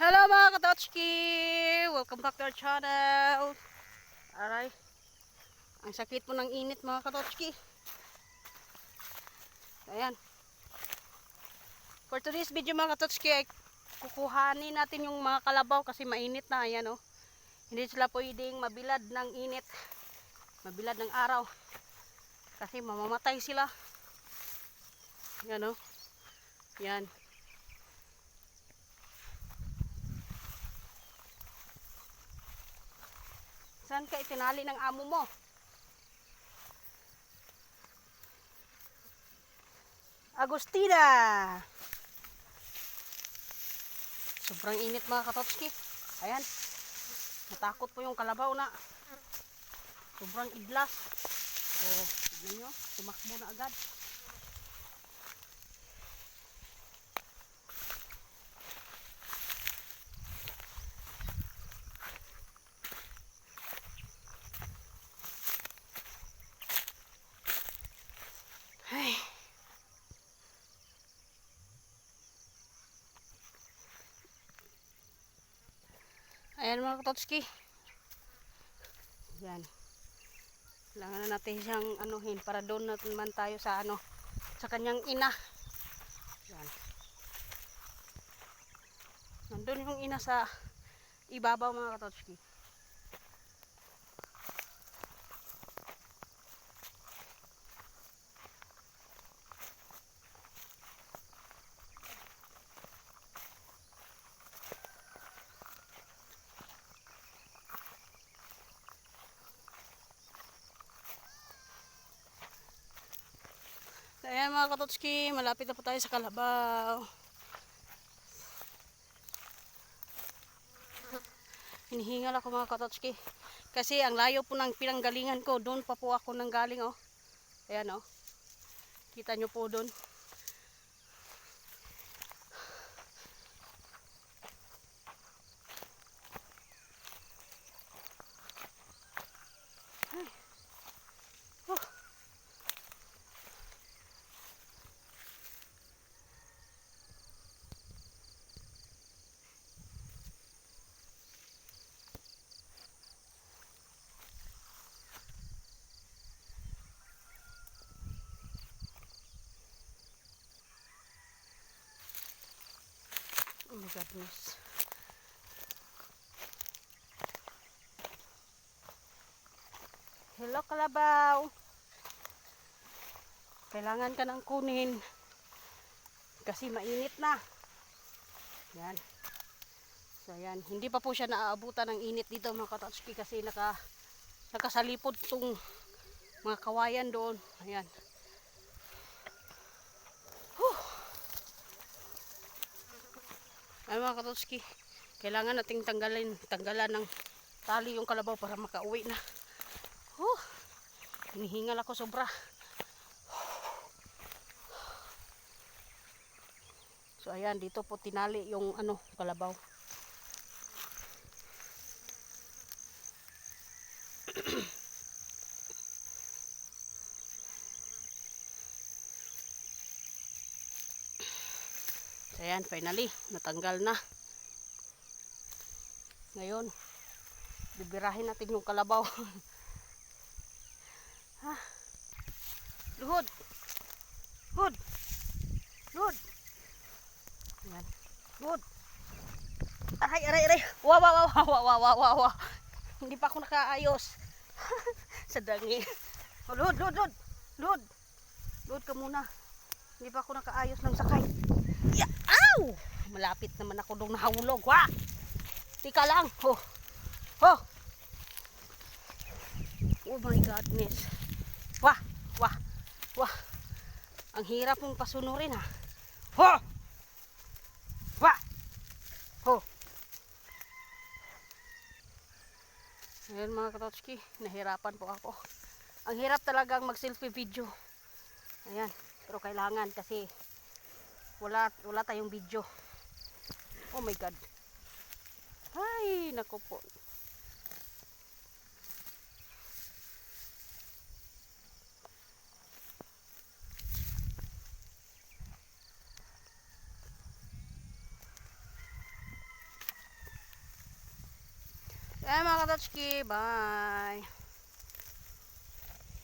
Hello mga katotski! Welcome back to our channel. Aray, ang sakit po ng init mga katotski. Ayan. For today's video mga katotski ay kukuhanin natin yung mga kalabaw kasi mainit na. Ayan o. Hindi sila pwedeng mabilad ng init. Mabilad ng araw. Kasi mamamatay sila. Ayan o. Ayan. Saan ka itinali ng amo mo? Agustina! Sobrang init mga katotski. Ayan. Natakot po yung kalabaw na. Sobrang idlas. So, tignan nyo. Tumakbo na agad. Ay. Ayan mga katotski. Yan. Kailangan na natin siyang anuhin para doon naman tayo sa sa kanyang ina. Yan. Nandun yung ina sa ibabaw mga katotski. Ayan mga katotski, malapit na po tayo sa kalabaw. Hinihingal ako mga katotski. Kasi ang layo po ng pinanggalingan ko, doon pa po ako nang galing oh. Ayan oh. Kita nyo po doon. Oh my goodness. Hello kalabaw. Kailangan ka nang kunin. Kasi mainit na. Yan. So yan. Hindi pa po siya naaabutan ng init dito mga katotski kasi nakasalipod tong mga kawayan doon. Ayan. Ay mga katotski, kailangan nating tanggalan ng tali yung kalabaw para makauwi na. Hinihingal ako sobra. So ayan, dito po tinali yung kalabaw. So ayan, finally, natanggal na. Ngayon, bibirahin natin yung kalabaw. Luhod! Luhod! Luhod! Ayan. Luhod! Aray, aray, aray! Wow, wow, wow, wow, wow, wow, wow, wow. Hindi pa ako nakaayos. Sa dangi. Oh, luhod, luhod, luhod! Luhod! Luhod ka muna. Hindi pa ako nakaayos ng sakay. Yeah. Ow! Malapit naman ako doon nahulog. Wah! Tika lang. Oh. Oh. Oh my goodness. Wah! Wah! Wah! Ang hirap mong pasunurin ha. Ho! Wah! Ho! Ayan mga katotski, nahirapan po ako. Ang hirap talagang mag-selfie video. Ayan, pero kailangan kasi wala tayong video. Oh my god. Ay, naku po. Kaya mga katotski, bye.